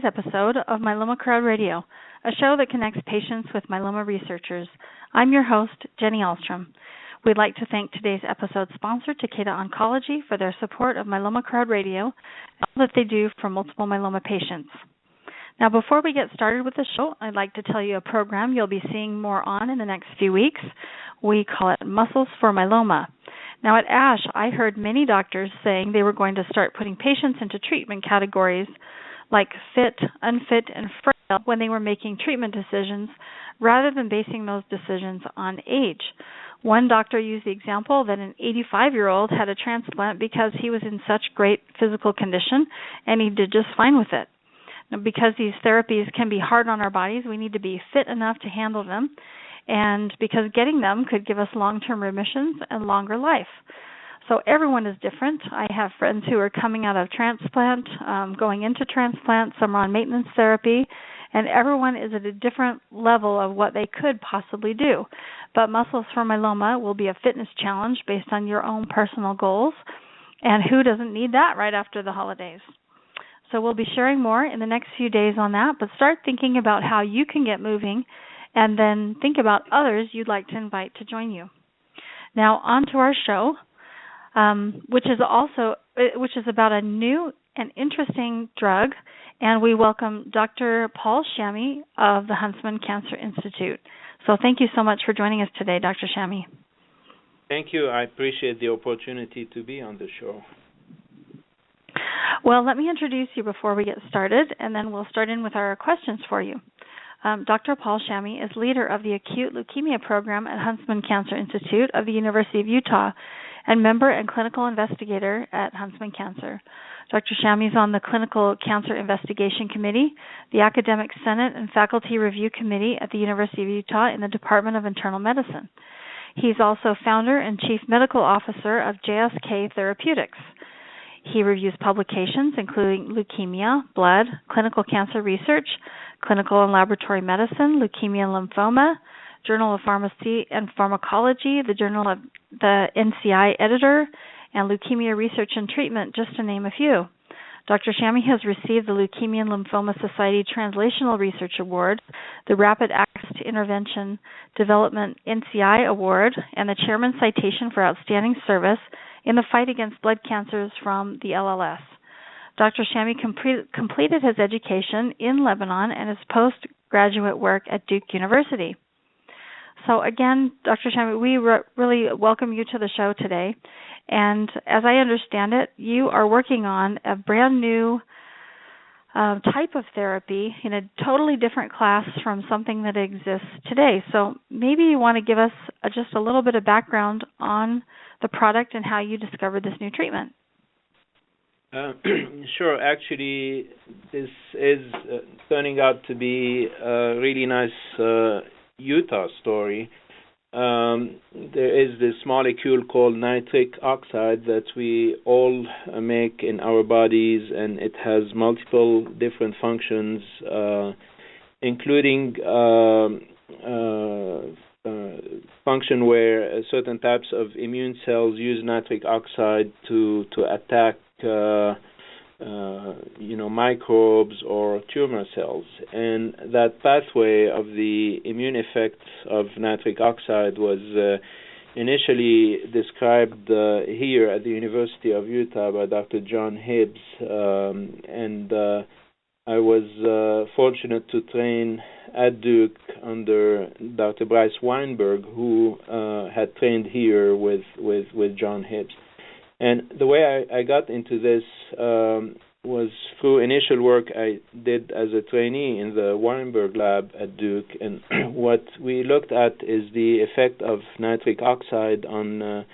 episode of Myeloma Crowd Radio, a show that connects patients with myeloma researchers. I'm your host, Jenny Ahlstrom. We'd like to thank today's episode sponsor, Takeda Oncology, for their support of Myeloma Crowd Radio and all that they do for multiple myeloma patients. Now, before we get started with the show, I'd like to tell you a program you'll be seeing more on in the next few weeks. We call it Muscles for Myeloma. Now, at ASH, I heard many doctors saying they were going to start putting patients into treatment categories like fit, unfit, and frail when they were making treatment decisions, rather than basing those decisions on age. One doctor used the example that an 85-year-old had a transplant because he was in such great physical condition and he did just fine with it. Now, because these therapies can be hard on our bodies, we need to be fit enough to handle them, and because getting them could give us long-term remissions and longer life. So everyone is different. I have friends who are coming out of transplant, going into transplant, some are on maintenance therapy, and everyone is at a different level of what they could possibly do. But Muscles for Myeloma will be a fitness challenge based on your own personal goals, and who doesn't need that right after the holidays? So we'll be sharing more in the next few days on that, but start thinking about how you can get moving, and then think about others you'd like to invite to join you. Now, on to our show, which is about a new and interesting drug, and we welcome Dr. Paul Shami of the Huntsman Cancer Institute. So thank you so much for joining us today, Dr. Shami. Thank you. I appreciate the opportunity to be on the show. Well, let me introduce you before we get started, and then we'll start in with our questions for you. Dr. Paul Shami is leader of the acute leukemia program at Huntsman Cancer Institute of the University of Utah and member and clinical investigator at Huntsman Cancer. Dr. Shami is on the Clinical Cancer Investigation Committee, the Academic Senate and Faculty Review Committee at the University of Utah in the Department of Internal Medicine. He's also founder and chief medical officer of JSK Therapeutics. He reviews publications including leukemia, blood, clinical cancer research, clinical and laboratory medicine, leukemia and lymphoma, Journal of Pharmacy and Pharmacology, the Journal of the NCI editor, and Leukemia Research and Treatment, just to name a few. Dr. Shami has received the Leukemia and Lymphoma Society Translational Research Award, the Rapid Access to Intervention Development NCI Award, and the Chairman's Citation for Outstanding Service in the Fight Against Blood Cancers from the LLS. Dr. Shami completed his education in Lebanon and his postgraduate work at Duke University. So again, Dr. Shami, we really welcome you to the show today. And as I understand it, you are working on a brand new type of therapy in a totally different class from something that exists today. So maybe you want to give us just a little bit of background on the product and how you discovered this new treatment. Sure. Actually, this is turning out to be a really nice Utah story. There is this molecule called nitric oxide that we all make in our bodies, and it has multiple different functions, including function where certain types of immune cells use nitric oxide to attack microbes or tumor cells. And that pathway of the immune effects of nitric oxide was initially described here at the University of Utah by Dr. John Hibbs, and I was fortunate to train at Duke under Dr. Bryce Weinberg, who had trained here with John Hibbs. And the way I got into this was through initial work I did as a trainee in the Weinberg lab at Duke. And what we looked at is the effect of nitric oxide on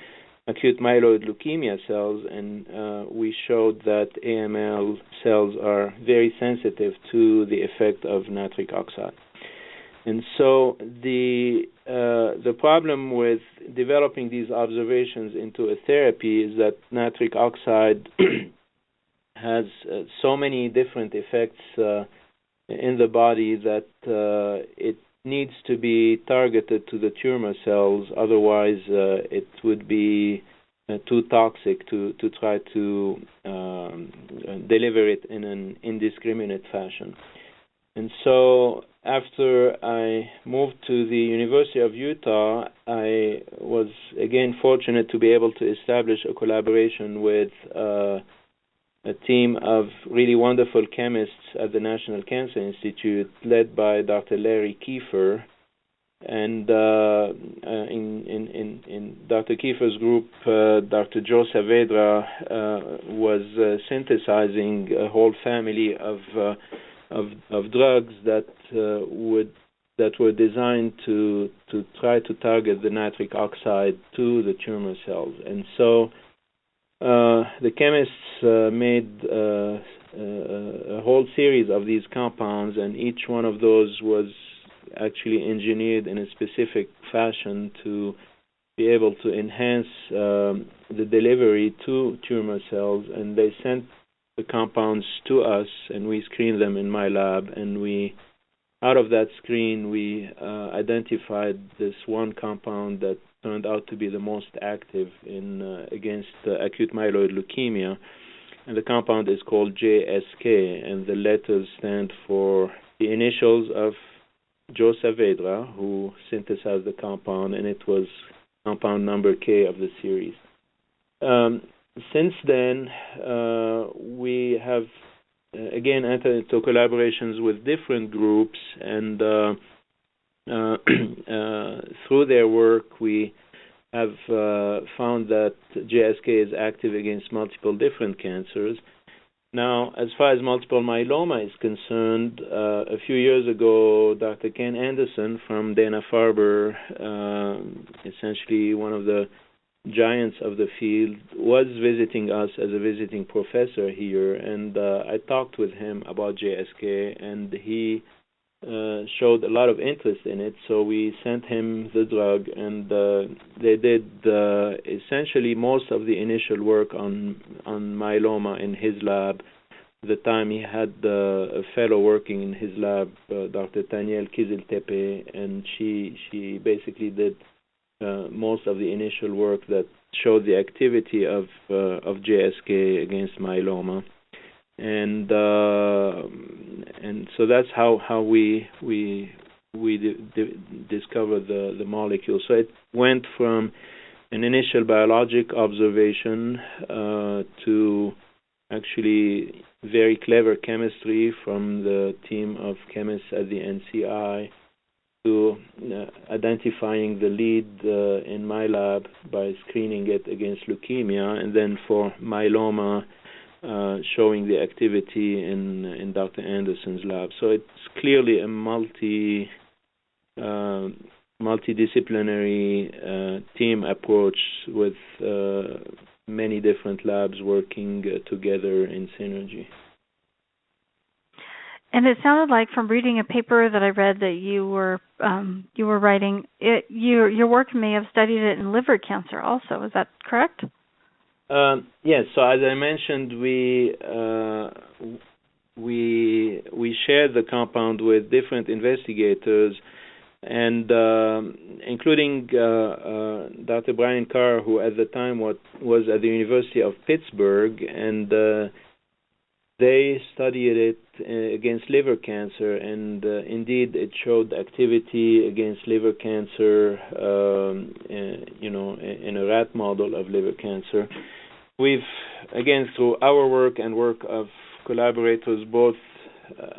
acute myeloid leukemia cells, and we showed that AML cells are very sensitive to the effect of nitric oxide. And so the problem with developing these observations into a therapy is that nitric oxide has so many different effects in the body that it needs to be targeted to the tumor cells. Otherwise, it would be too toxic to try to deliver it in an indiscriminate fashion. And so after I moved to the University of Utah, I was again fortunate to be able to establish a collaboration with a team of really wonderful chemists at the National Cancer Institute, led by Dr. Larry Kiefer. And in Dr. Kiefer's group, Dr. Joe Saavedra was synthesizing a whole family of drugs that were designed to try to target the nitric oxide to the tumor cells. And so the chemists made a whole series of these compounds, and each one of those was actually engineered in a specific fashion to be able to enhance the delivery to tumor cells. And they sent the compounds to us, and we screened them in my lab, and out of that screen, we identified this one compound that turned out to be the most active against acute myeloid leukemia. And the compound is called JSK, and the letters stand for the initials of Joe Saavedra, who synthesized the compound, and it was compound number K of the series. Since then, we have again entered into collaborations with different groups, and through their work, we have found that JSK is active against multiple different cancers. Now, as far as multiple myeloma is concerned, a few years ago, Dr. Ken Anderson from Dana-Farber, essentially one of the giants of the field, was visiting us as a visiting professor here, and I talked with him about JSK, and he showed a lot of interest in it, so we sent him the drug, and they did essentially most of the initial work on myeloma in his lab. At the time, he had a fellow working in his lab, Dr. Taniel Kiziltepe, and she basically did most of the initial work that showed the activity of JSK against myeloma. And so that's how we discovered the molecule. So it went from an initial biologic observation to actually very clever chemistry from the team of chemists at the NCI to identifying the lead in my lab by screening it against leukemia, and then for myeloma, showing the activity in Dr. Anderson's lab. So it's clearly a multidisciplinary team approach with many different labs working together in synergy. And it sounded like, from reading a paper that I read that you were writing, your work may have studied it in liver cancer also. Is that correct? Yes. So as I mentioned, we shared the compound with different investigators, and including Dr. Brian Carr, who at the time was at the University of Pittsburgh, and they studied it against liver cancer, and indeed it showed activity against liver cancer, in a rat model of liver cancer. We've, again, through our work and work of collaborators both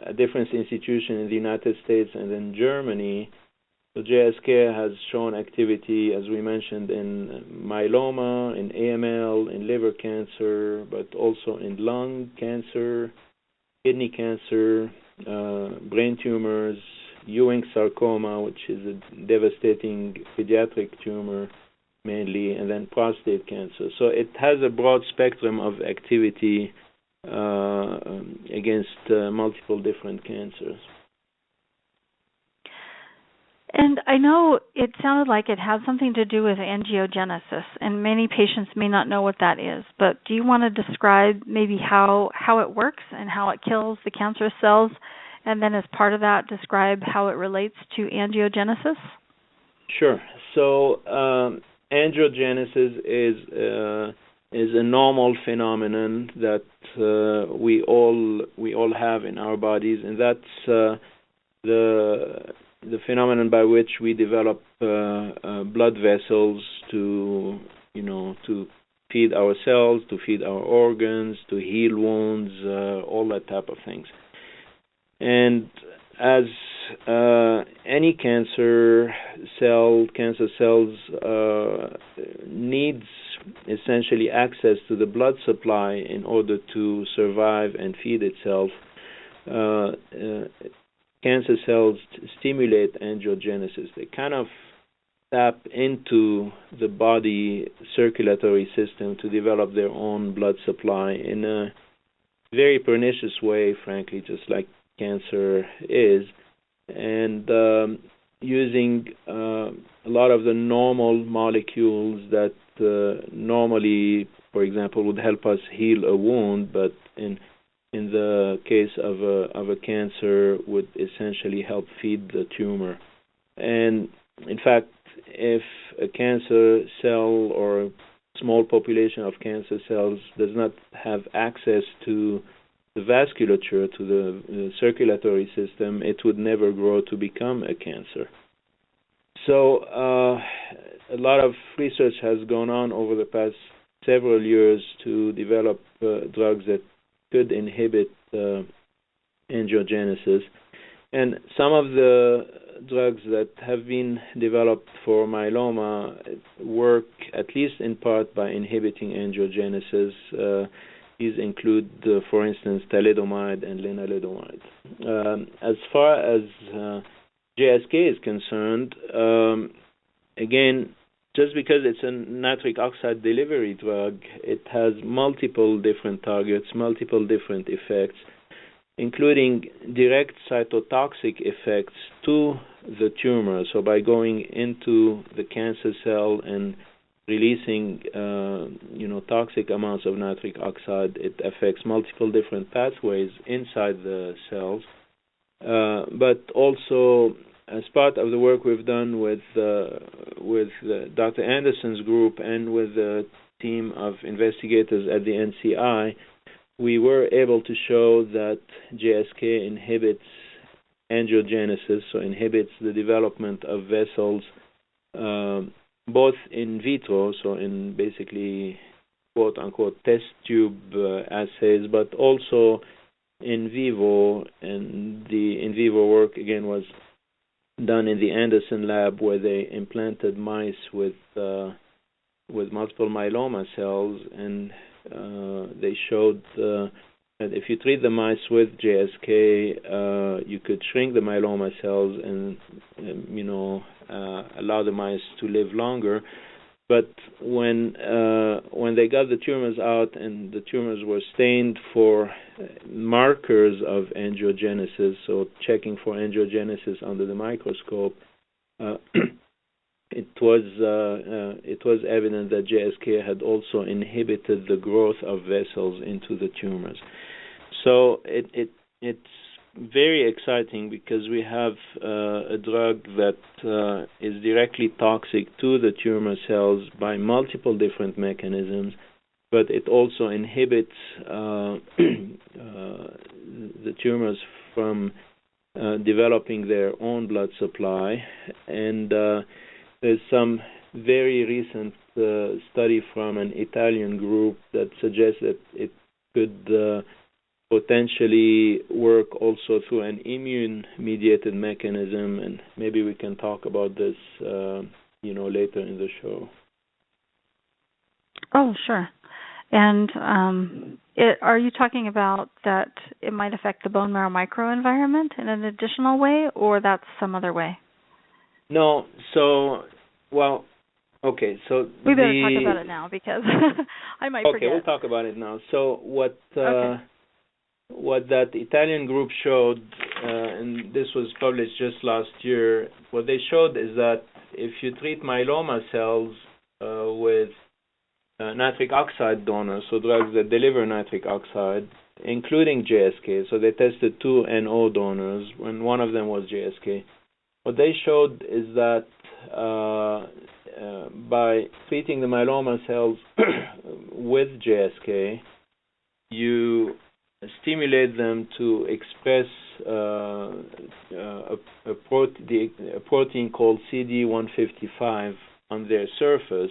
at different institutions in the United States and in Germany, so JSK has shown activity, as we mentioned, in myeloma, in AML, in liver cancer, but also in lung cancer, kidney cancer, brain tumors, Ewing sarcoma, which is a devastating pediatric tumor mainly, and then prostate cancer. So it has a broad spectrum of activity against multiple different cancers. And I know it sounded like it had something to do with angiogenesis, and many patients may not know what that is. But do you want to describe maybe how it works and how it kills the cancerous cells, and then as part of that, describe how it relates to angiogenesis? Sure. So angiogenesis is a normal phenomenon that we all have in our bodies, and that's the phenomenon by which we develop blood vessels to feed our cells, to feed our organs, to heal wounds, all that type of things. And as any cancer cells needs essentially access to the blood supply in order to survive and feed itself. Cancer cells stimulate angiogenesis. They kind of tap into the body circulatory system to develop their own blood supply in a very pernicious way, frankly, just like cancer is. And using a lot of the normal molecules that normally, for example, would help us heal a wound, but in the case of a cancer would essentially help feed the tumor. And in fact, if a cancer cell or a small population of cancer cells does not have access to the vasculature, to the circulatory system, it would never grow to become a cancer. So a lot of research has gone on over the past several years to develop drugs that could inhibit angiogenesis. And some of the drugs that have been developed for myeloma work at least in part by inhibiting angiogenesis. These include, for instance, thalidomide and lenalidomide. As far as GSK is concerned, again, just because it's a nitric oxide delivery drug, it has multiple different targets, multiple different effects, including direct cytotoxic effects to the tumor. So by going into the cancer cell and releasing toxic amounts of nitric oxide, it affects multiple different pathways inside the cells. But also, as part of the work we've done with Dr. Anderson's group and with the team of investigators at the NCI, we were able to show that GSK inhibits angiogenesis, so inhibits the development of vessels, both in vitro, so in basically quote-unquote test tube assays, but also in vivo. And the in vivo work, again, was done in the Anderson lab, where they implanted mice with multiple myeloma cells, and they showed that if you treat the mice with GSK, you could shrink the myeloma cells and allow the mice to live longer. But when they got the tumors out and the tumors were stained for markers of angiogenesis, so checking for angiogenesis under the microscope, it was evident that GSK had also inhibited the growth of vessels into the tumors. So it's very exciting because we have a drug that is directly toxic to the tumor cells by multiple different mechanisms, but it also inhibits the tumors from developing their own blood supply. And there's some very recent study from an Italian group that suggests that it could potentially work also through an immune-mediated mechanism, and maybe we can talk about this, later in the show. Oh, sure. And are you talking about that it might affect the bone marrow microenvironment in an additional way, or that's some other way? No. So, well, okay. So we better talk about it now because I might forget. Okay, we'll talk about it now. So what that Italian group showed, and this was published just last year, what they showed is that if you treat myeloma cells with nitric oxide donors, so drugs that deliver nitric oxide, including GSK, so they tested 2 NO donors, and one of them was GSK. What they showed is that by treating the myeloma cells with JSK, you stimulate them to express a protein called CD155 on their surface,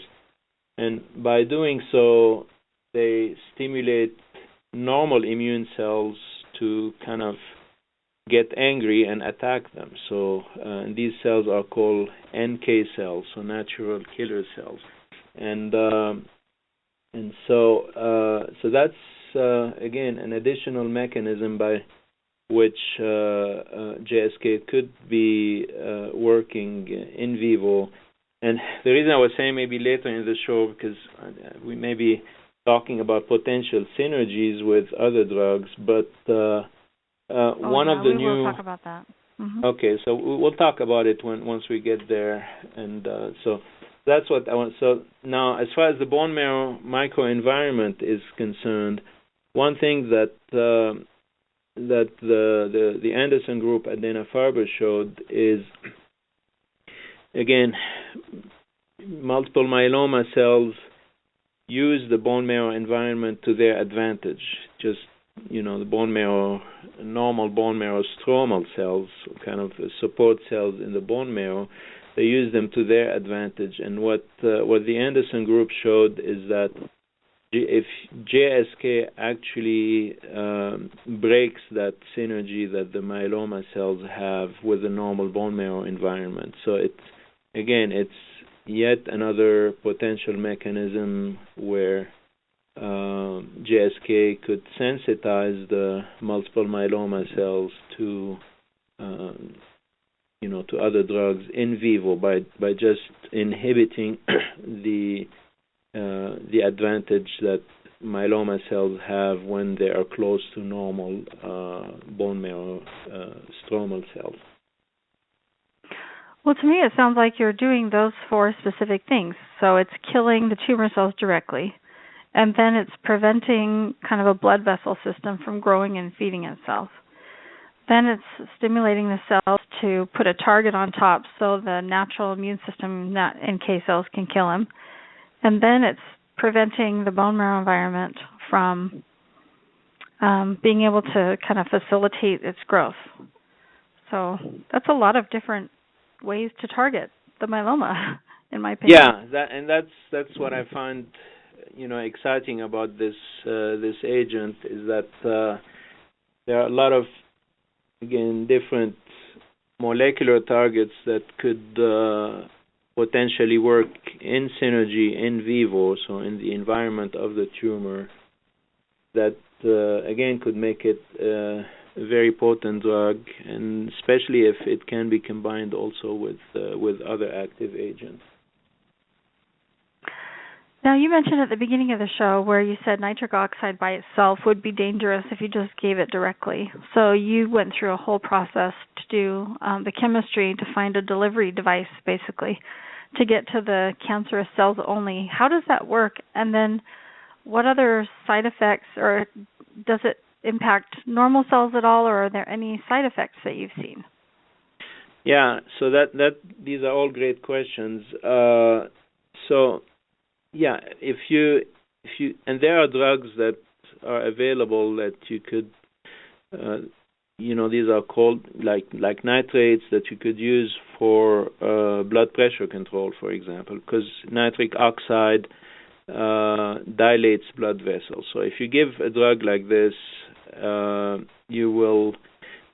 and by doing so, they stimulate normal immune cells to kind of get angry and attack them. So these cells are called NK cells, so natural killer cells, and so that's again an additional mechanism by which JSK could be working in vivo. And the reason I was saying maybe later in the show, because we may be talking about potential synergies with other drugs, but one of the new. We'll talk about that. Mm-hmm. Okay, so we'll talk about it once we get there, and so that's what I want. So now, as far as the bone marrow microenvironment is concerned, one thing that the Anderson group at Dana-Farber showed is, again, multiple myeloma cells use the bone marrow environment to their advantage. Just, the bone marrow, normal bone marrow stromal cells, kind of support cells in the bone marrow, they use them to their advantage. And what the Anderson group showed is that if JSK actually breaks that synergy that the myeloma cells have with the normal bone marrow environment. So it's yet another potential mechanism where JSK could sensitize the multiple myeloma cells to to other drugs in vivo by just inhibiting the advantage that myeloma cells have when they are close to normal bone marrow stromal cells. Well, to me, it sounds like you're doing those four specific things. So it's killing the tumor cells directly, and then it's preventing kind of a blood vessel system from growing and feeding itself. Then it's stimulating the cells to put a target on top so the natural immune system, not NK cells, can kill them. And then it's preventing the bone marrow environment from being able to kind of facilitate its growth. So that's a lot of different ways to target the myeloma, in my opinion. Yeah, that's what I find, exciting about this agent is that there are a lot of, again, different molecular targets that could potentially work in synergy in vivo, so in the environment of the tumor, that again could make it a very potent drug, and especially if it can be combined also with other active agents. Now, you mentioned at the beginning of the show where you said nitric oxide by itself would be dangerous if you just gave it directly. So you went through a whole process to do the chemistry to find a delivery device, basically, to get to the cancerous cells only. How does that work? And then what other side effects, or does it impact normal cells at all, or are there any side effects that you've seen? Yeah, so these are all great questions. Yeah, if you and there are drugs that are available that you could, these are called like nitrates that you could use for blood pressure control, for example, because nitric oxide dilates blood vessels. So if you give a drug like this, you will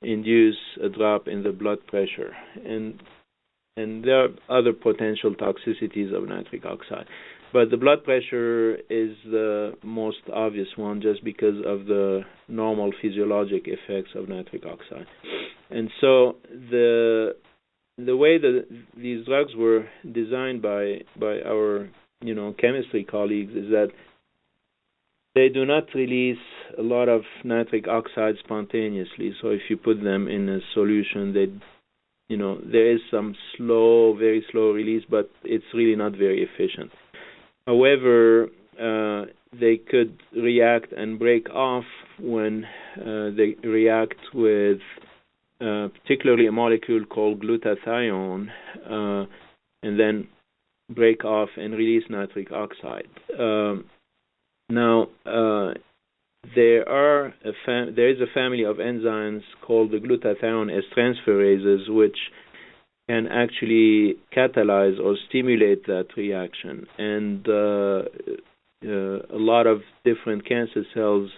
induce a drop in the blood pressure, and there are other potential toxicities of nitric oxide. But the blood pressure is the most obvious one just because of the normal physiologic effects of nitric oxide. And so the way that these drugs were designed by our chemistry colleagues is that they do not release a lot of nitric oxide spontaneously. So if you put them in a solution, there is some very slow release, but it's really not very efficient. However, they could react and break off when they react with particularly a molecule called glutathione, and then break off and release nitric oxide. Now, there is a family of enzymes called the glutathione S-transferases, which can actually catalyze or stimulate that reaction. And a lot of different cancer cells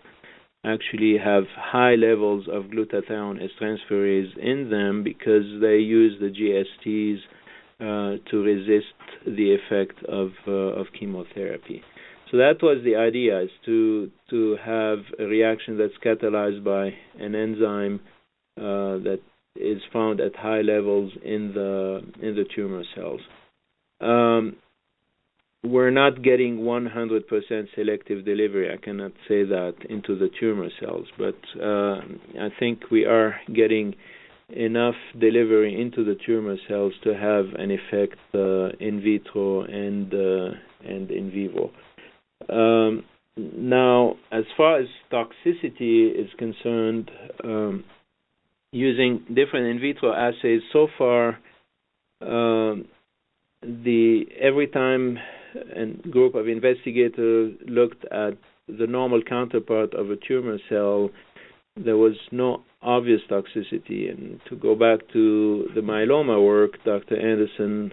actually have high levels of glutathione S-transferase in them because they use the GSTs to resist the effect of chemotherapy. So that was the idea, is to have a reaction that's catalyzed by an enzyme that is found at high levels in the tumor cells. We're not getting 100% selective delivery, I cannot say that, into the tumor cells, but I think we are getting enough delivery into the tumor cells to have an effect in vitro and in vivo. Now, as far as toxicity is concerned, using different in vitro assays, so far, every time a group of investigators looked at the normal counterpart of a tumor cell, there was no obvious toxicity. And to go back to the myeloma work, Dr. Anderson,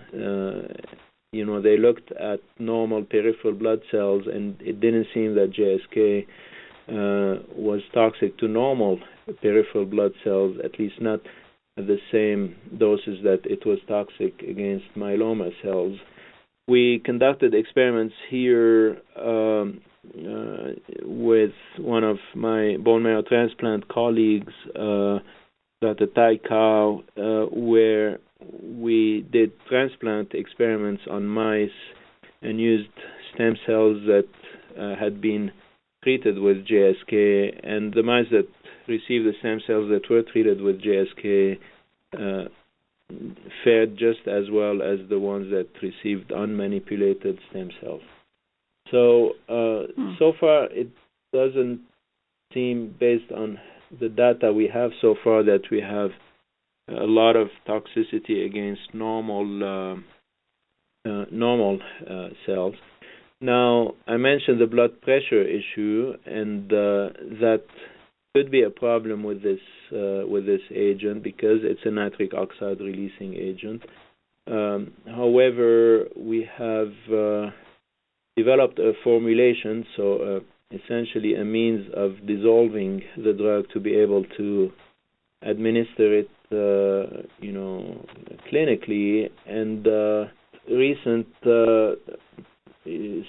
they looked at normal peripheral blood cells, and it didn't seem that JSK was toxic to normal peripheral blood cells, at least not at the same doses that it was toxic against myeloma cells. We conducted experiments here with one of my bone marrow transplant colleagues, Dr. Tai Kao, where we did transplant experiments on mice and used stem cells that had been treated with JSK, and the mice that received the stem cells that were treated with JSK fared just as well as the ones that received unmanipulated stem cells. So, so far it doesn't seem, based on the data we have so far, that we have a lot of toxicity against normal cells. Now, I mentioned the blood pressure issue, and that could be a problem with this agent because it's a nitric oxide releasing agent. However, we have developed a formulation, so essentially a means of dissolving the drug to be able to administer it, clinically. And recent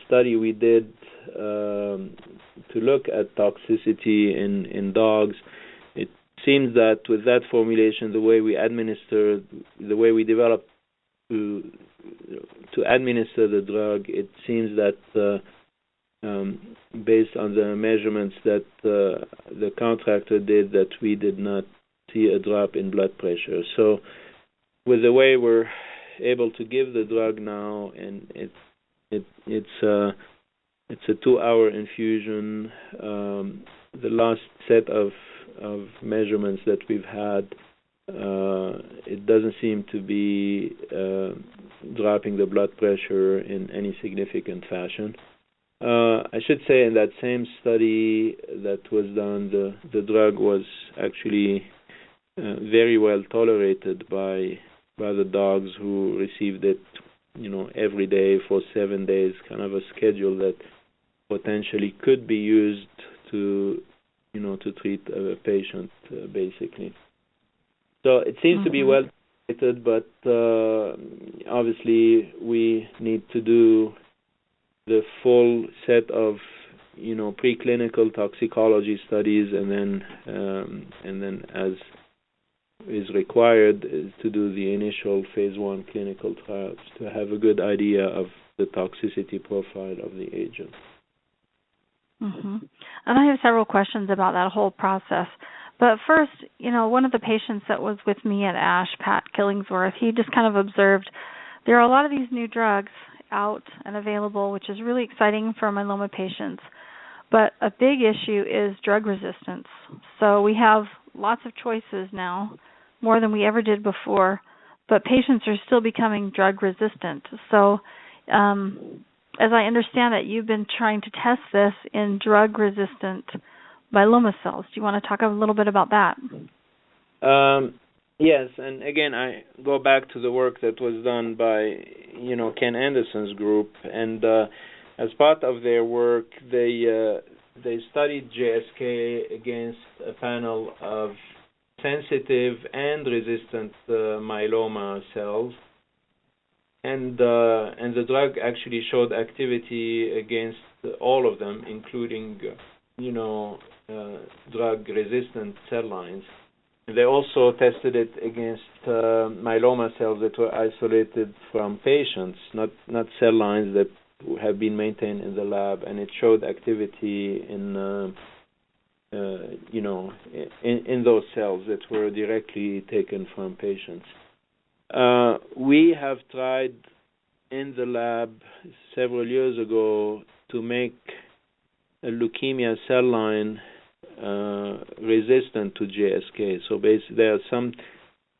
study we did to look at toxicity in dogs, it seems that with that formulation, the way we developed to administer the drug, it seems that based on the measurements that the contractor did, that we did not see a drop in blood pressure. So with the way we're able to give the drug now, and it's a 2-hour infusion, the last set of measurements that we've had, it doesn't seem to be dropping the blood pressure in any significant fashion. I should say in that same study that was done, the drug was actually very well tolerated by the dogs who received it, every day for 7 days, kind of a schedule that potentially could be used to treat a patient, basically. So it seems to be well tolerated, but obviously we need to do the full set of preclinical toxicology studies, and then as is required to do the initial phase 1 clinical trials to have a good idea of the toxicity profile of the agent. And I have several questions about that whole process. But first, one of the patients that was with me at ASH, Pat Killingsworth, he just kind of observed there are a lot of these new drugs out and available, which is really exciting for myeloma patients. But a big issue is drug resistance. So we have lots of choices now, more than we ever did before. but patients are still becoming drug resistant. So, as I understand it, you've been trying to test this in drug-resistant myeloma cells. Do you want to talk a little bit about that? Yes, and again, I go back to the work that was done by, Ken Anderson's group, and as part of their work, they studied GSK against a panel of sensitive and resistant myeloma cells, and the drug actually showed activity against all of them, including drug-resistant cell lines. They also tested it against myeloma cells that were isolated from patients, not cell lines that have been maintained in the lab, and it showed activity in those cells that were directly taken from patients. We have tried in the lab several years ago to make a leukemia cell line resistant to GSK. So basically, there are some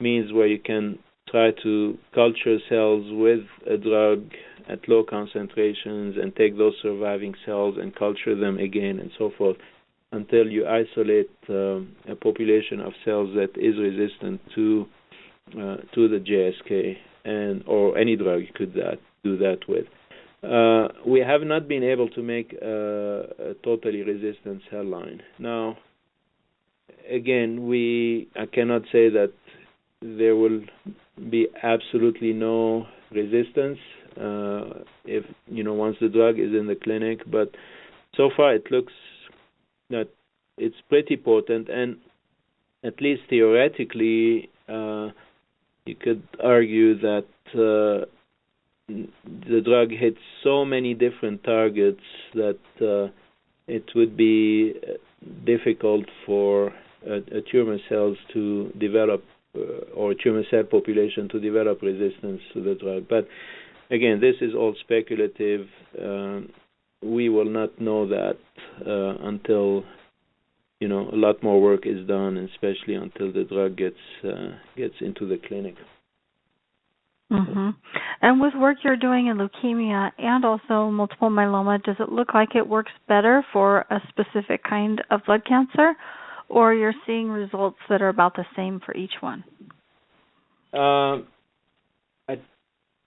means where you can try to culture cells with a drug at low concentrations and take those surviving cells and culture them again and so forth until you isolate a population of cells that is resistant to the GSK or any drug you could do that with. We have not been able to make a totally resistant cell line. Now, again, I cannot say that there will be absolutely no resistance if once the drug is in the clinic, but so far it looks that it's pretty potent, and at least theoretically, you could argue that the drug hits so many different targets that it would be difficult for a tumor cells to develop or a tumor cell population to develop resistance to the drug. But again, this is all speculative. We will not know that until a lot more work is done, especially until the drug gets into the clinic. Mm-hmm. And with work you're doing in leukemia and also multiple myeloma, does it look like it works better for a specific kind of blood cancer, or you're seeing results that are about the same for each one? I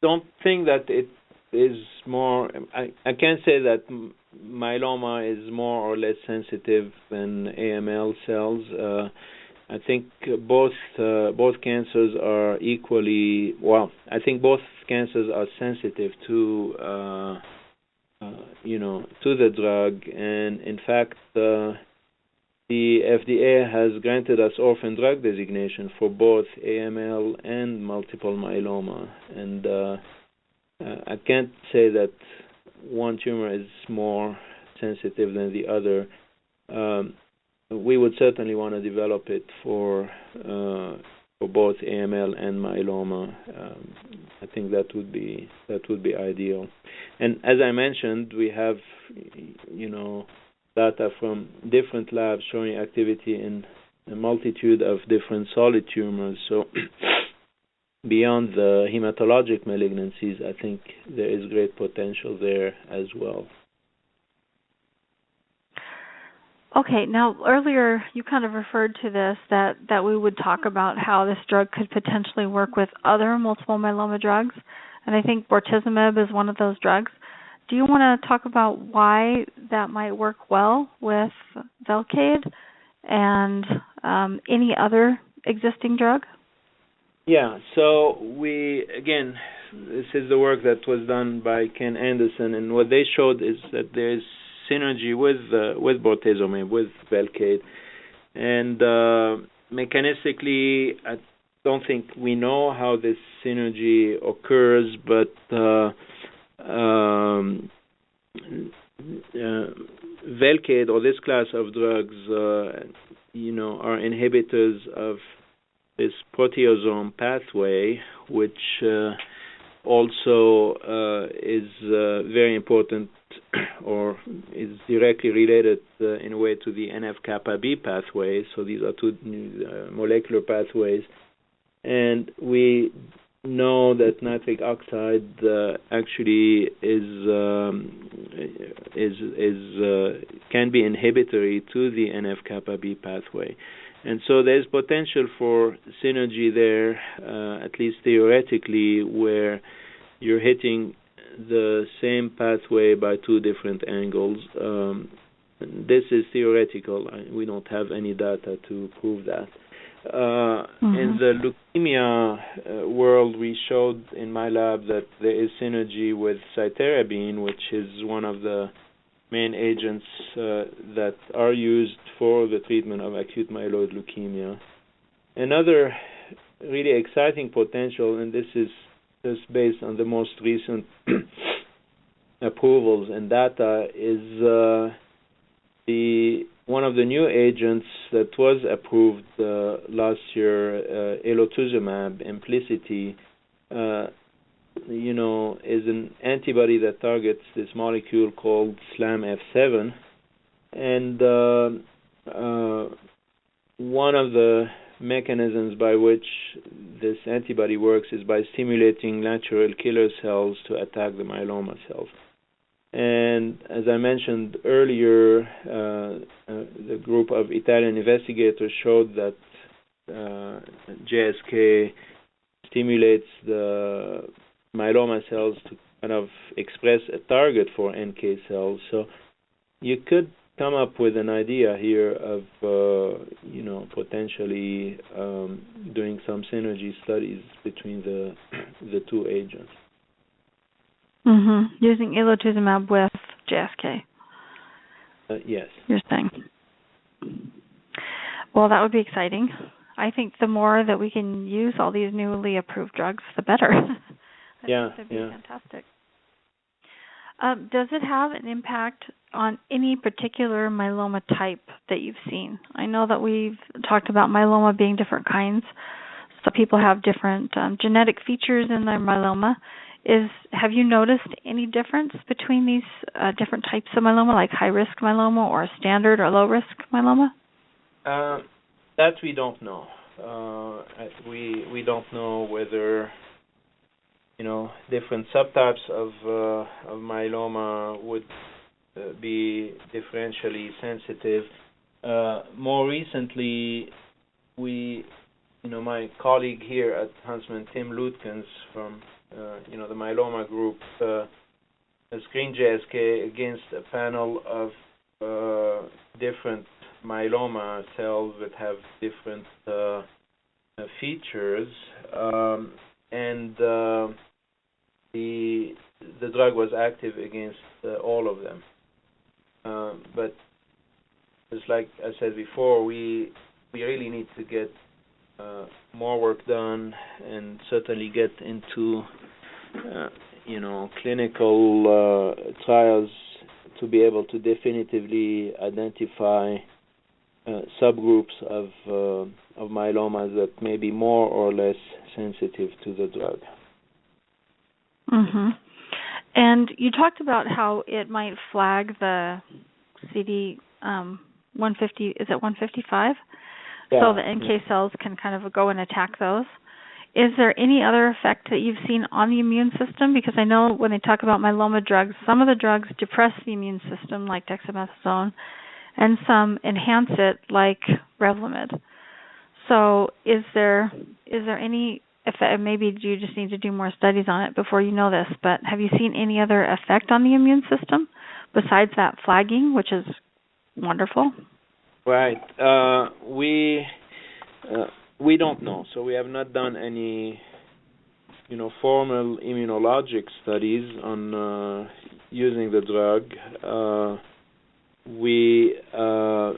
don't think that it is more. I can't say that myeloma is more or less sensitive than AML cells. I think both cancers are equally well. I think both cancers are sensitive to to the drug, and in fact, the FDA has granted us orphan drug designation for both AML and multiple myeloma, and I can't say that one tumor is more sensitive than the other. We would certainly want to develop it for both AML and myeloma. I think that would be ideal. And as I mentioned, we have data from different labs showing activity in a multitude of different solid tumors. So beyond the hematologic malignancies, I think there is great potential there as well. Okay, now earlier you kind of referred to this, that we would talk about how this drug could potentially work with other multiple myeloma drugs, and I think bortezomib is one of those drugs. Do you want to talk about why that might work well with Velcade and any other existing drug? Yeah, so this is the work that was done by Ken Anderson, and what they showed is that there's synergy with bortezomib, with Velcade, and mechanistically, I don't think we know how this synergy occurs, but Velcade or this class of drugs, are inhibitors of this proteasome pathway, which also is very important or is directly related in a way to the NF-kappa B pathway. So these are two molecular pathways. And we know that nitric oxide actually can be inhibitory to the NF-kappa B pathway. And so there's potential for synergy there, at least theoretically, where you're hitting the same pathway by two different angles. This is theoretical. We don't have any data to prove that. In the leukemia world, we showed in my lab that there is synergy with cytarabine, which is one of the main agents that are used for the treatment of acute myeloid leukemia. Another really exciting potential, and this is just based on the most recent approvals and data, is one of the new agents that was approved last year, elotuzumab, Implicity, is an antibody that targets this molecule called SLAM-F7, and one of the mechanisms by which this antibody works is by stimulating natural killer cells to attack the myeloma cells. And as I mentioned earlier, the group of Italian investigators showed that JSK stimulates the myeloma cells to kind of express a target for NK cells. So you could come up with an idea here of, potentially doing some synergy studies between the two agents. Using elotuzumab with JSK. Yes. You're saying. Well, that would be exciting. I think the more that we can use all these newly approved drugs, the better. I think that'd be fantastic. Does it have an impact on any particular myeloma type that you've seen? I know that we've talked about myeloma being different kinds. So people have different genetic features in their myeloma. Have you noticed any difference between these different types of myeloma, like high-risk myeloma or standard or low-risk myeloma? That we don't know. We don't know whether different subtypes of myeloma would be differentially sensitive. More recently, my colleague here at Huntsman, Tim Lutkens from the myeloma group, screened JSK against a panel of different myeloma cells that have different features, and the drug was active against all of them. But just like I said before, we really need to get more work done and certainly get into clinical trials to be able to definitively identify subgroups of myelomas that may be more or less sensitive to the drug. And you talked about how it might flag the CD 150. Is it 155? Yeah. So the NK cells can kind of go and attack those. Is there any other effect that you've seen on the immune system? Because I know when they talk about myeloma drugs, some of the drugs depress the immune system, like dexamethasone, and some enhance it, like develoment. So is there any effect? Maybe you just need to do more studies on it before you know this, but have you seen any other effect on the immune system besides that flagging, which is wonderful? Right. We don't know. So we have not done any, formal immunologic studies on using the drug.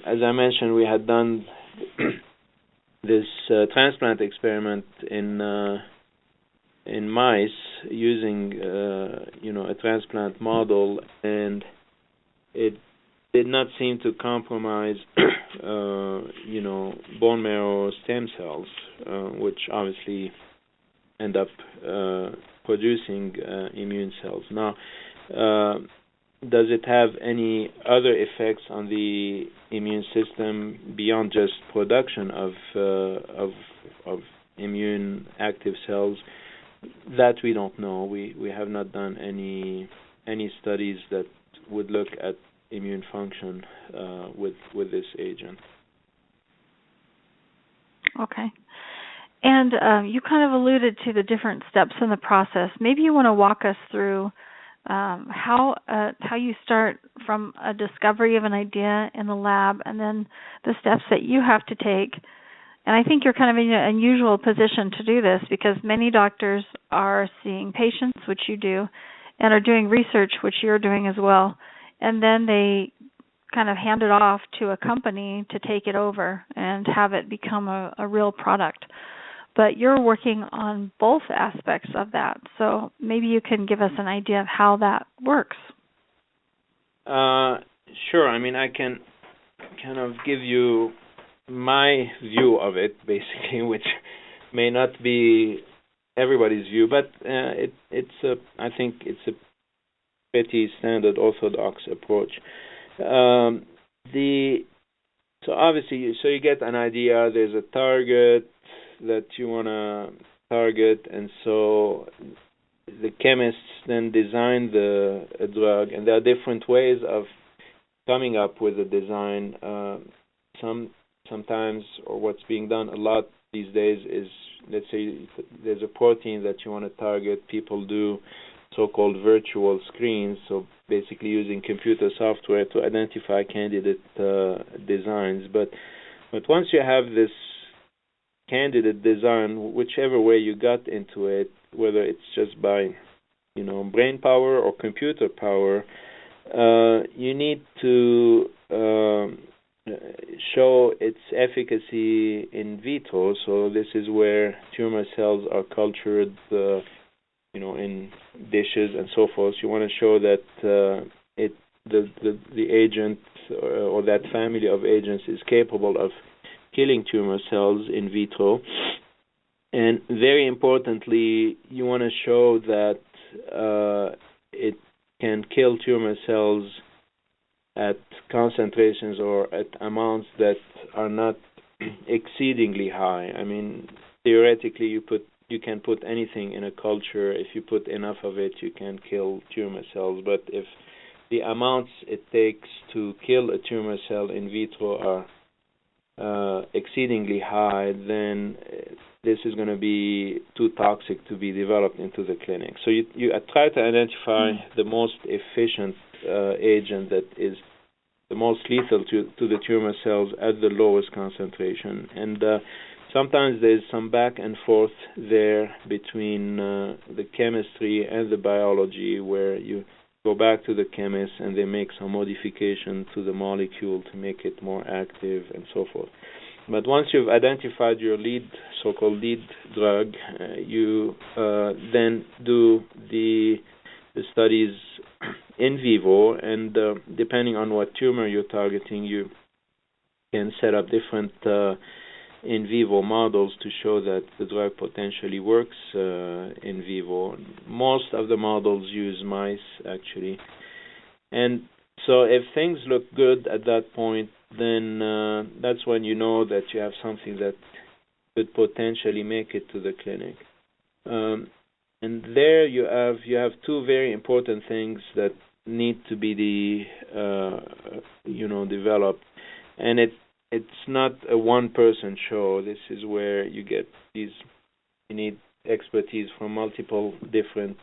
As I mentioned, we had done this transplant experiment in mice using, a transplant model, and it did not seem to compromise, bone marrow stem cells, which obviously end up producing immune cells. Now, does it have any other effects on the immune system beyond just production of immune active cells? That we don't know. We have not done any studies that would look at immune function with this agent. Okay. And you kind of alluded to the different steps in the process. Maybe you want to walk us through how you start from a discovery of an idea in the lab, and then the steps that you have to take. And I think you're kind of in an unusual position to do this because many doctors are seeing patients, which you do, and are doing research, which you're doing as well, and then they kind of hand it off to a company to take it over and have it become a real product. But you're working on both aspects of that, so maybe you can give us an idea of how that works. Sure. I mean, I can kind of give you my view of it, basically, which may not be everybody's view, but I think it's a pretty standard orthodox approach. So obviously, you get an idea. There's a target that you want to target, and so the chemists then design a drug, and there are different ways of coming up with a design. Sometimes, or what's being done a lot these days is, let's say there's a protein that you want to target. People do so-called virtual screens, so basically using computer software to identify candidate designs. But once you have this candidate design, whichever way you got into it, whether it's just by brain power or computer power, you need to show its efficacy in vitro. So this is where tumor cells are cultured, in dishes and so forth. You want to show that the agent or that family of agents is capable of killing tumor cells in vitro. And very importantly, you want to show that it can kill tumor cells at concentrations or at amounts that are not exceedingly high. I mean, theoretically, you can put anything in a culture. If you put enough of it, you can kill tumor cells. But if the amounts it takes to kill a tumor cell in vitro are exceedingly high, then this is going to be too toxic to be developed into the clinic. So you try to identify the most efficient agent that is the most lethal to the tumor cells at the lowest concentration. And sometimes there's some back and forth there between the chemistry and the biology, where you go back to the chemist and they make some modification to the molecule to make it more active and so forth. But once you've identified your so-called lead drug, you then do the studies in vivo, and depending on what tumor you're targeting, you can set up different in vivo models to show that the drug potentially works in vivo. Most of the models use mice, actually. And so if things look good at that point, then that's when you know that you have something that could potentially make it to the clinic. And there you have two very important things that need to be developed. And it's not a one-person show. This is where you need expertise from multiple different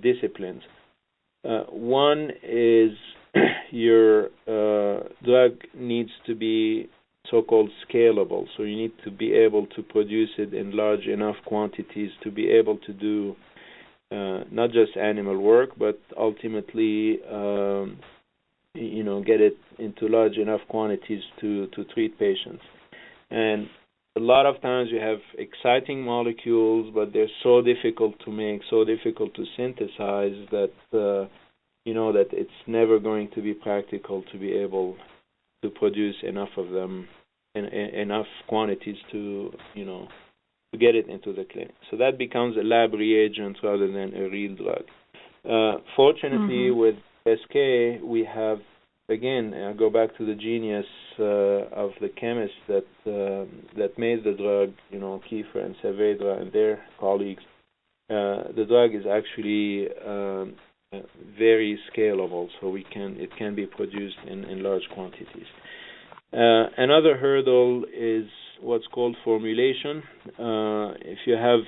disciplines. One is your drug needs to be so-called scalable. So you need to be able to produce it in large enough quantities to be able to do not just animal work, but ultimately get it into large enough quantities to treat patients. And a lot of times you have exciting molecules, but they're so difficult to make, so difficult to synthesize that that it's never going to be practical to be able to produce enough of them in enough quantities to get it into the clinic. So that becomes a lab reagent rather than a real drug. Fortunately, with SK, we have, again, I go back to the genius of the chemists that made the drug, Kiefer and Saavedra and their colleagues. the drug is actually very scalable, so it can be produced in large quantities. Another hurdle is what's called formulation. If you have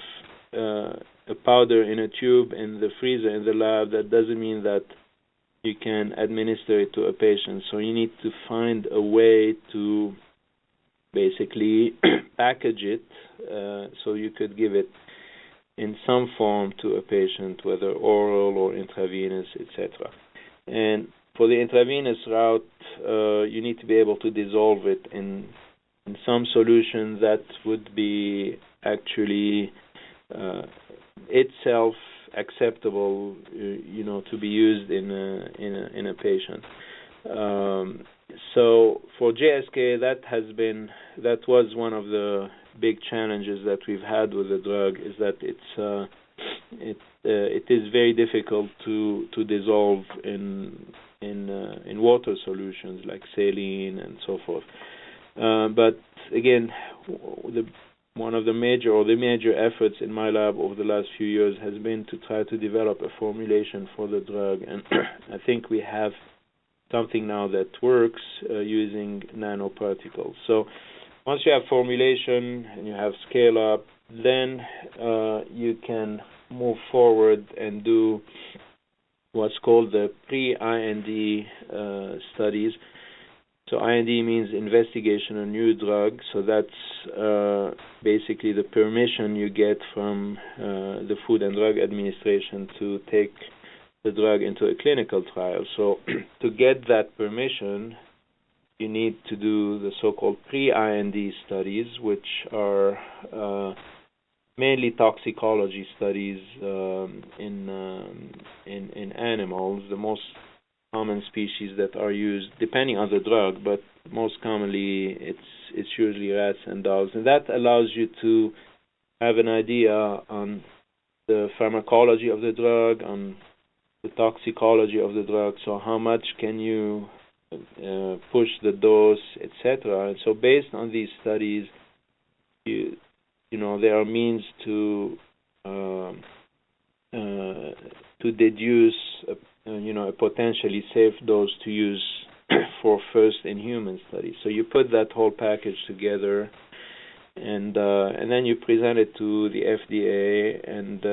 a powder in a tube in the freezer in the lab, that doesn't mean that you can administer it to a patient. So you need to find a way to basically package it so you could give it in some form to a patient, whether oral or intravenous, etc. And for the intravenous route, you need to be able to dissolve it in some solution that would be actually itself acceptable, to be used in a patient. So for JSK, that was one of the big challenges that we've had with the drug, is that it is very difficult to dissolve in water solutions like saline and so forth. But again, one of the major efforts in my lab over the last few years has been to try to develop a formulation for the drug, and I think we have something now that works using nanoparticles. So once you have formulation and you have scale up, then you can move forward and do what's called the pre-IND studies. So IND means investigation of new drug. So that's basically the permission you get from the Food and Drug Administration to take the drug into a clinical trial. So to get that permission, you need to do the so-called pre-IND studies, which are mainly toxicology studies in animals. The most common species that are used, depending on the drug, but most commonly it's usually rats and dogs, and that allows you to have an idea on the pharmacology of the drug, on the toxicology of the drug. So how much can you push the dose, etc. And so based on these studies, there are means to deduce a potentially safe dose to use for first-in-human studies. So you put that whole package together, and then you present it to the FDA, and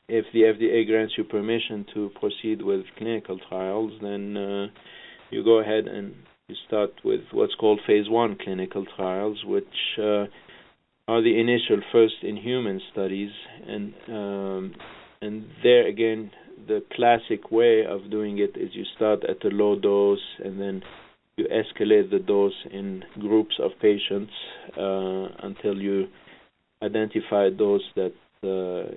if the FDA grants you permission to proceed with clinical trials, then you go ahead and you start with what's called phase 1 clinical trials, which are the initial first-in-human studies, and there again, the classic way of doing it is you start at a low dose and then you escalate the dose in groups of patients until you identify a dose that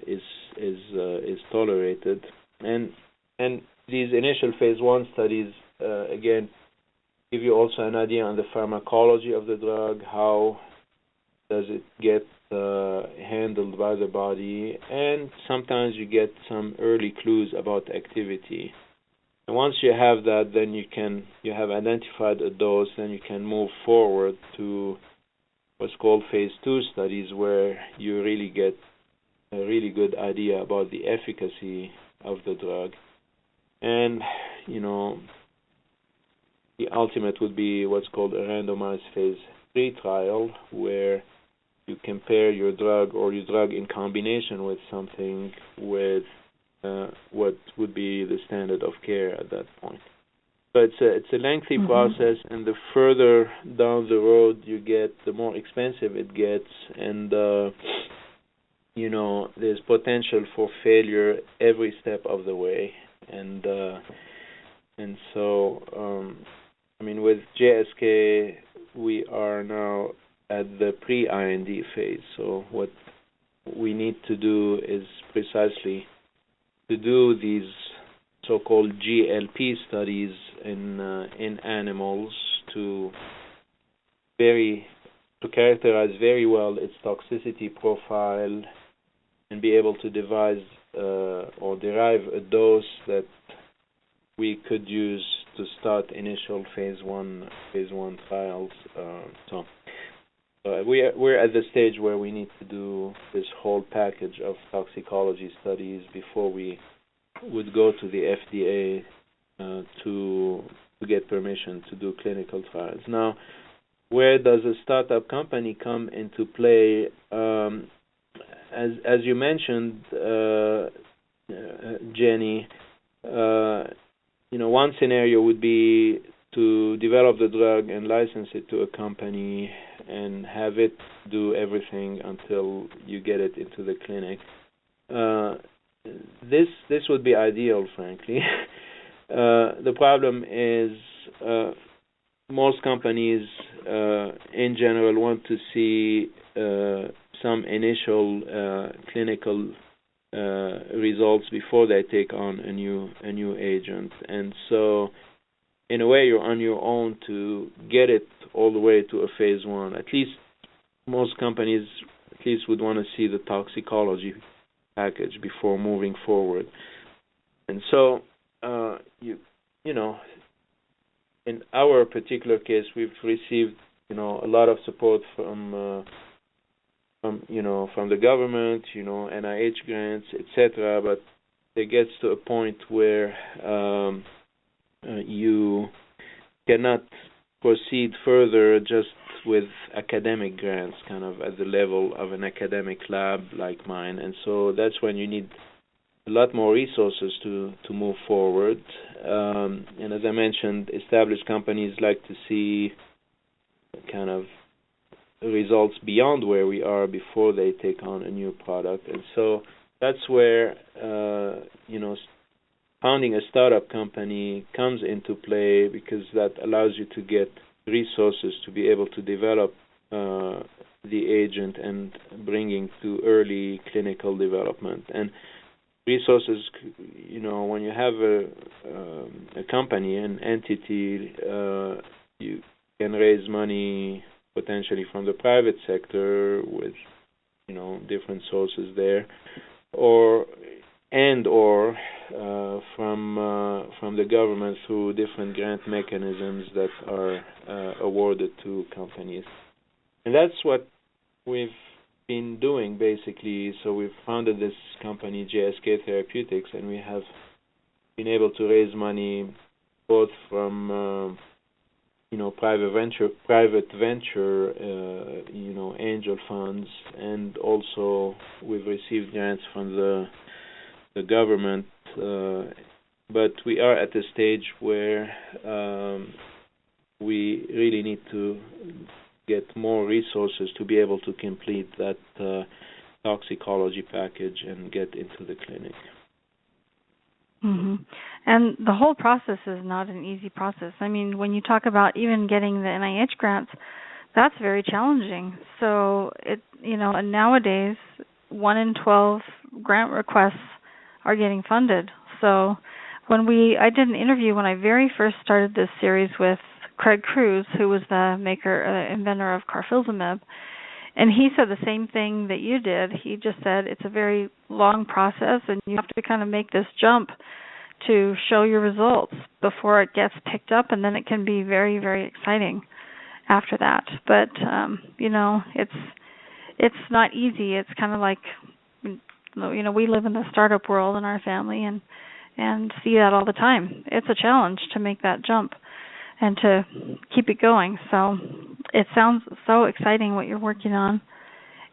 is tolerated. And these initial phase 1 studies again give you also an idea on the pharmacology of the drug, how does it get handled by the body, and sometimes you get some early clues about activity. And once you have that, then you have identified a dose, then you can move forward to what's called phase 2 studies, where you really get a really good idea about the efficacy of the drug. And the ultimate would be what's called a randomized phase 3 trial, where you compare your drug or your drug in combination with something with what would be the standard of care at that point. So it's a lengthy process, and the further down the road you get, the more expensive it gets, and there's potential for failure every step of the way. And so with JSK, we are now at the pre-IND phase. So what we need to do is precisely to do these so-called GLP studies in animals to characterize very well its toxicity profile and be able to devise or derive a dose that we could use to start initial phase 1 trials. So we're at the stage where we need to do this whole package of toxicology studies before we would go to the FDA to get permission to do clinical trials. Now, where does a startup company come into play? As you mentioned, Jenny, one scenario would be to develop the drug and license it to a company and have it do everything until you get it into the clinic. This would be ideal, frankly. The problem is most companies in general want to see some initial clinical results before they take on a new agent, and so in a way you're on your own to get it all the way to a phase 1. At least most companies would want to see the toxicology package before moving forward. And so in our particular case, we've received a lot of support from the government, NIH grants, etc. But it gets to a point where you cannot proceed further just with academic grants, kind of at the level of an academic lab like mine. And so that's when you need a lot more resources to move forward. And as I mentioned, established companies like to see kind of results beyond where we are before they take on a new product. And so that's where founding a startup company comes into play, because that allows you to get resources to be able to develop the agent and bringing to early clinical development. And resources, when you have a company, an entity, you can raise money potentially from the private sector with different sources there, or from the government through different grant mechanisms that are awarded to companies. And that's what we've been doing, basically. So we've founded this company, JSK Therapeutics, and we have been able to raise money both from private venture, angel funds, and also we've received grants from the government. But we are at a stage where we really need to get more resources to be able to complete that toxicology package and get into the clinic. Mm-hmm. And the whole process is not an easy process. I mean, when you talk about even getting the NIH grants, that's very challenging. So and nowadays 1 in 12 grant requests are getting funded. So I did an interview when I very first started this series with Craig Cruz, who was the inventor of carfilzomib, and he said the same thing that you did. He just said it's a very long process, and you have to kind of make this jump to show your results before it gets picked up, and then it can be very, very exciting after that. But it's not easy. It's kind of like we live in the startup world in our family, and see that all the time. It's a challenge to make that jump and to keep it going. So it sounds so exciting what you're working on,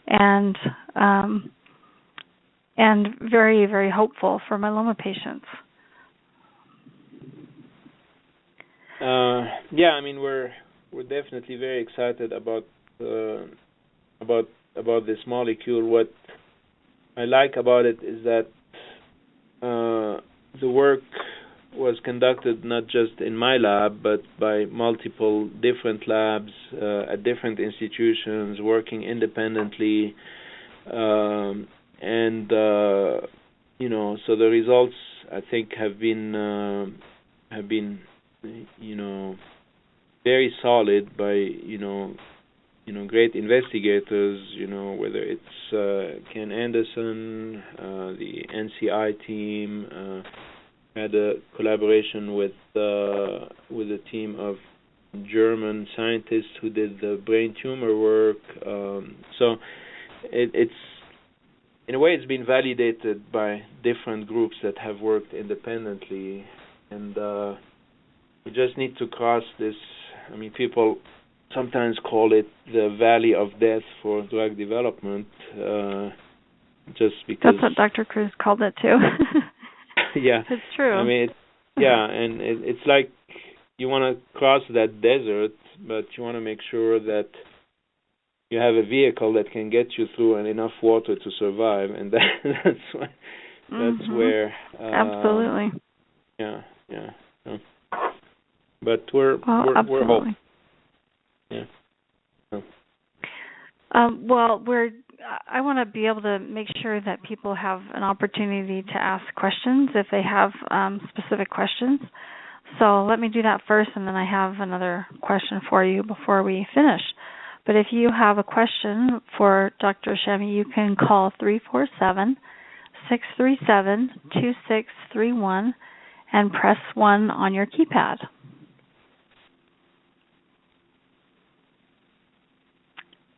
and very, very hopeful for myeloma patients. I mean, we're definitely very excited about this molecule. What I like about it is that the work was conducted not just in my lab, but by multiple different labs at different institutions, working independently, so the results, I think, have been very solid by great investigators, whether it's Ken Anderson, the NCI team, had a collaboration with a team of German scientists who did the brain tumor work. So it's in a way it's been validated by different groups that have worked independently, and we just need to cross this. I mean, people sometimes call it the valley of death for drug development, just because. That's what Dr. Cruz called it too. Yeah, it's true. I mean, and it's like you want to cross that desert, but you want to make sure that you have a vehicle that can get you through and enough water to survive, and that's where. Absolutely. Yeah. But we're hoping. Yeah. I want to be able to make sure that people have an opportunity to ask questions if they have specific questions. So let me do that first, and then I have another question for you before we finish. But if you have a question for Dr. Shami, you can call 347-637-2631 and press 1 on your keypad.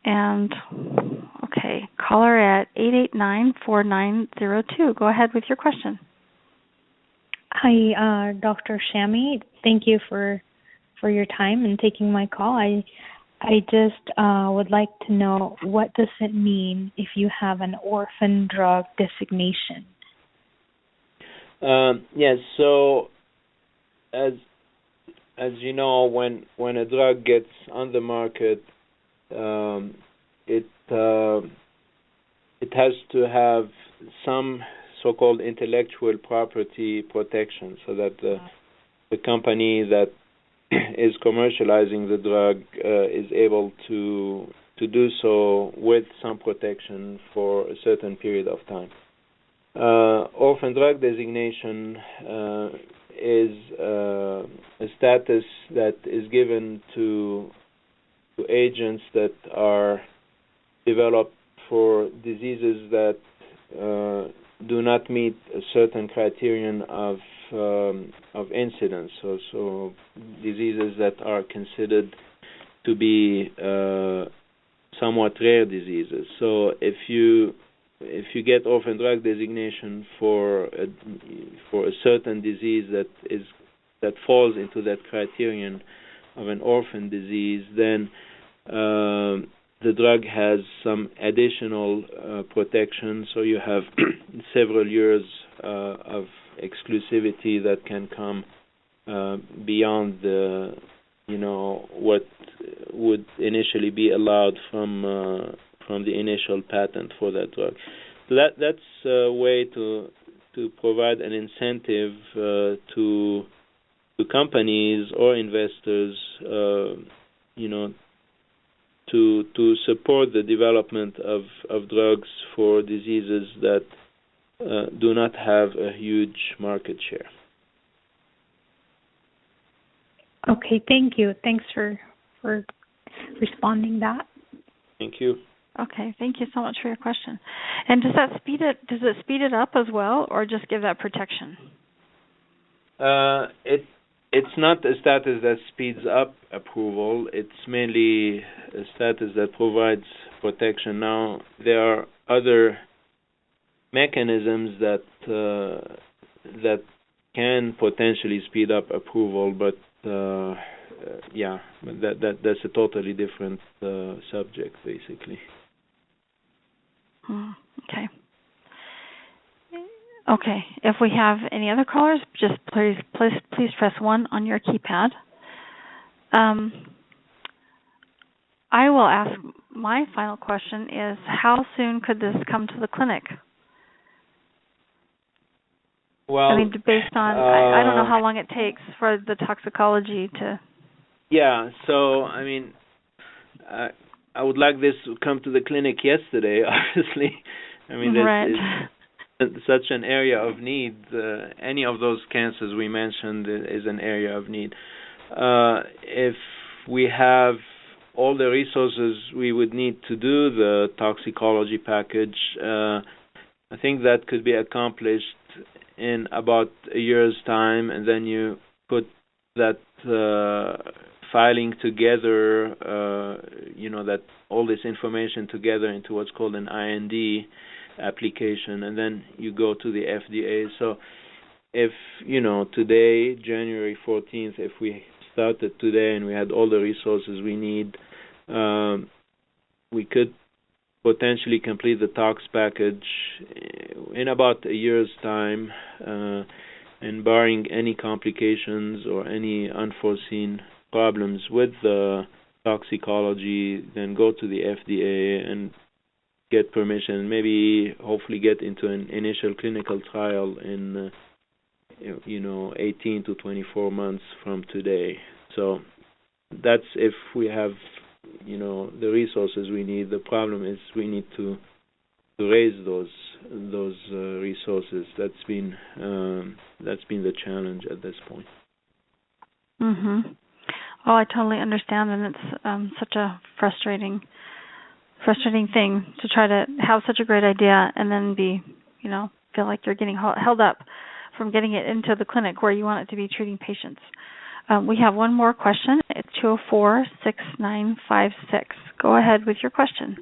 And, okay, caller at 889-4902. Go ahead with your question. Hi, Dr. Shami. Thank you for your time and taking my call. I just would like to know, what does it mean if you have an orphan drug designation? Yes. So, as you know, when a drug gets on the market, it has to have some so-called intellectual property protection, so that the company that is commercializing the drug is able to do so with some protection for a certain period of time. Orphan drug designation is a status that is given to agents that are developed for diseases that do not meet a certain criterion of incidence. So diseases that are considered to be somewhat rare diseases. So if you get orphan drug designation for a certain disease that falls into that criterion of an orphan disease, then the drug has some additional protection. So you have several years of exclusivity that can come beyond what would initially be allowed from the initial patent for that drug. So that's a way to provide an incentive to companies or investors, to support the development of drugs for diseases that do not have a huge market share. Okay, thank you. Thanks for responding that. Thank you. Okay, thank you so much for your question. And does it speed it up as well, or just give that protection? It's not a status that speeds up approval. It's mainly a status that provides protection. Now, there are other mechanisms that can potentially speed up approval, but that's a totally different subject, basically. Okay. Okay. If we have any other callers, just please press 1 on your keypad. I will ask, my final question is, how soon could this come to the clinic? Well, I mean, based on, I don't know how long it takes for the toxicology to... Yeah, so, I mean, I would like this to come to the clinic yesterday, obviously. I mean, it's such an area of need. Any of those cancers we mentioned is an area of need. If we have all the resources we would need to do the toxicology package, I think that could be accomplished in about a year's time, and then you put that filing together, that all this information together into what's called an IND application, and then you go to the FDA. So if, today, January 14th, if we started today and we had all the resources we need, we could potentially complete the tox package in about a year's time, and barring any complications or any unforeseen problems with the toxicology, then go to the FDA and get permission, maybe hopefully get into an initial clinical trial in 18 to 24 months from today. So that's if we have the resources we need. The problem is we need to raise those resources. That's been the challenge at this point. Mhm. Oh, I totally understand, and it's such a frustrating thing to try to have such a great idea and then feel like you're getting held up from getting it into the clinic where you want it to be treating patients. We have one more question. It's 204-6956. Go ahead with your question.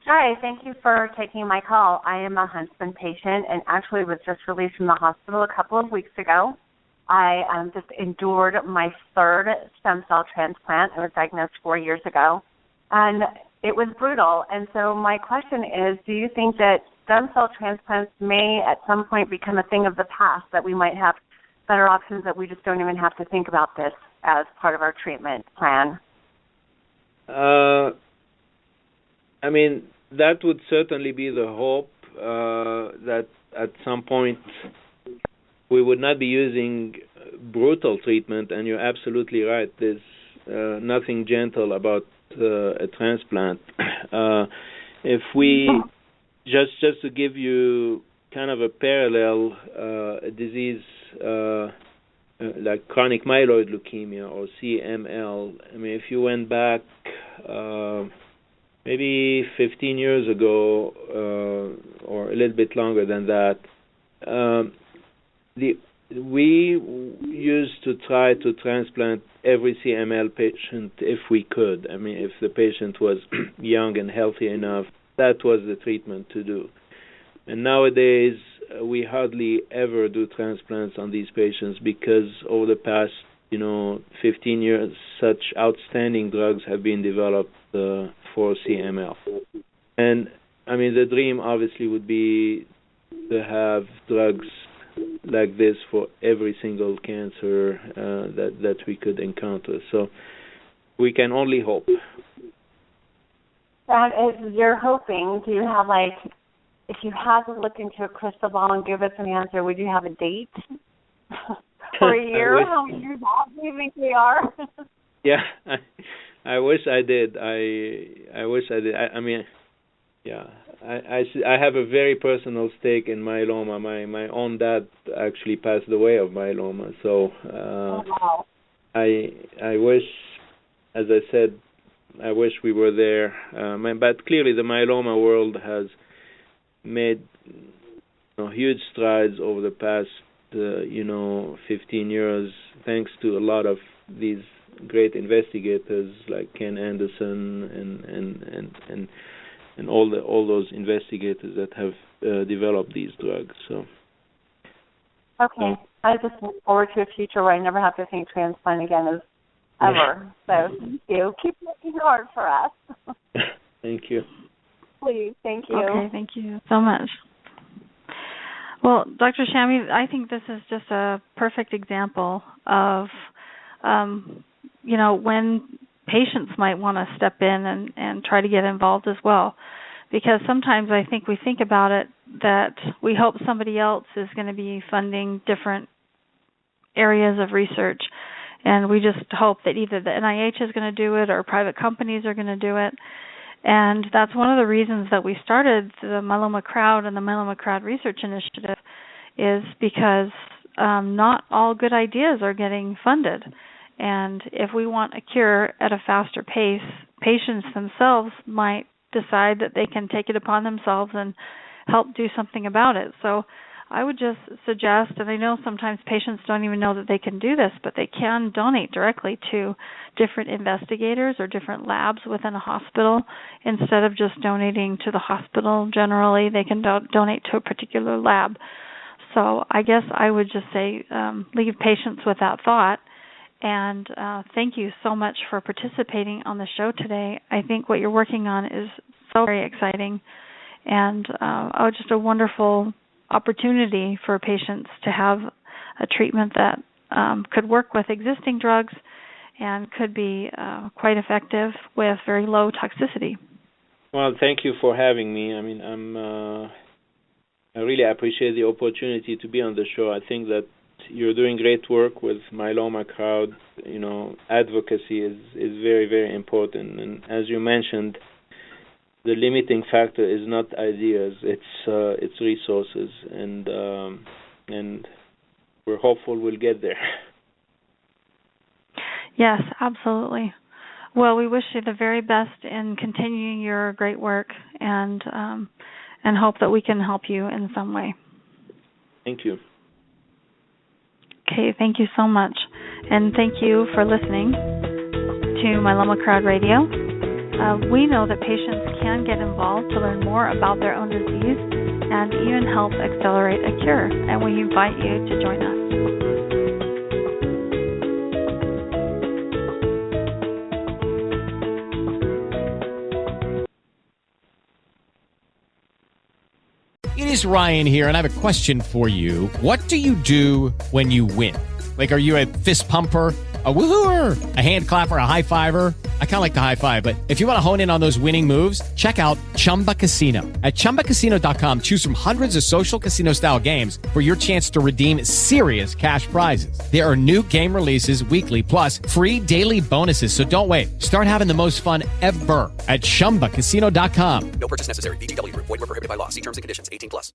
Hi, thank you for taking my call. I am a Huntsman patient and actually was just released from the hospital a couple of weeks ago. I just endured my third stem cell transplant. I was diagnosed 4 years ago, and it was brutal. And so my question is, do you think that stem cell transplants may at some point become a thing of the past, that we might have better options, that we just don't even have to think about this as part of our treatment plan? That would certainly be the hope, that at some point we would not be using brutal treatment, and you're absolutely right. There's nothing gentle about a transplant. If we, just to give you kind of a parallel, a disease like chronic myeloid leukemia or CML, if you went back maybe 15 years ago, or a little bit longer than that, we used to try to transplant every CML patient if we could. If the patient was young and healthy enough, that was the treatment to do. And nowadays, we hardly ever do transplants on these patients because over the past, 15 years, such outstanding drugs have been developed for CML. And, the dream obviously would be to have drugs like this for every single cancer that we could encounter. So we can only hope. That is, you're hoping. Do you have, if you had to look into a crystal ball and give us an answer, would you have a date for a year? How many years out do you think we are? Yeah, I wish I did. I wish I did. I have a very personal stake in myeloma. My own dad actually passed away of myeloma. So wow. I wish, as I said, I wish we were there. But clearly the myeloma world has made huge strides over the past 15 years, thanks to a lot of these great investigators like Ken Anderson and all those investigators that have developed these drugs. So. Okay, I just look forward to a future where I never have to think transplant again ever. So thank you. Keep working hard for us. Thank you. Please, thank you. Okay, thank you so much. Well, Dr. Shami, I think this is just a perfect example of, when patients might want to step in and try to get involved as well. Because sometimes I think we think about it that we hope somebody else is going to be funding different areas of research, and we just hope that either the NIH is going to do it or private companies are going to do it. And that's one of the reasons that we started the Myeloma Crowd and the Myeloma Crowd Research Initiative, is because not all good ideas are getting funded. And if we want a cure at a faster pace, patients themselves might decide that they can take it upon themselves and help do something about it. So I would just suggest, and I know sometimes patients don't even know that they can do this, but they can donate directly to different investigators or different labs within a hospital. Instead of just donating to the hospital generally, they can donate to a particular lab. So I guess I would just say leave patients with that thought. And thank you so much for participating on the show today. I think what you're working on is so very exciting and just a wonderful opportunity for patients to have a treatment that could work with existing drugs and could be quite effective with very low toxicity. Well, thank you for having me. I mean, I really appreciate the opportunity to be on the show. I think that you're doing great work with myeloma crowd. Advocacy is very, very important. And as you mentioned, the limiting factor is not ideas; it's resources, and we're hopeful we'll get there. Yes, absolutely. Well, we wish you the very best in continuing your great work, and hope that we can help you in some way. Thank you. Okay, thank you so much, and thank you for listening to Myeloma Crowd Radio. We know that patients can get involved to learn more about their own disease and even help accelerate a cure, and we invite you to join us. It is Ryan here, and I have a question for you. What do you do when you win? Like, are you a fist pumper, a woohooer, a hand clapper, a high fiver? I kind of like the high five, but if you want to hone in on those winning moves, check out Chumba Casino. At ChumbaCasino.com, choose from hundreds of social casino-style games for your chance to redeem serious cash prizes. There are new game releases weekly, plus free daily bonuses, so don't wait. Start having the most fun ever at ChumbaCasino.com. No purchase necessary. VGW Group. Void where prohibited by law. See terms and conditions. 18+.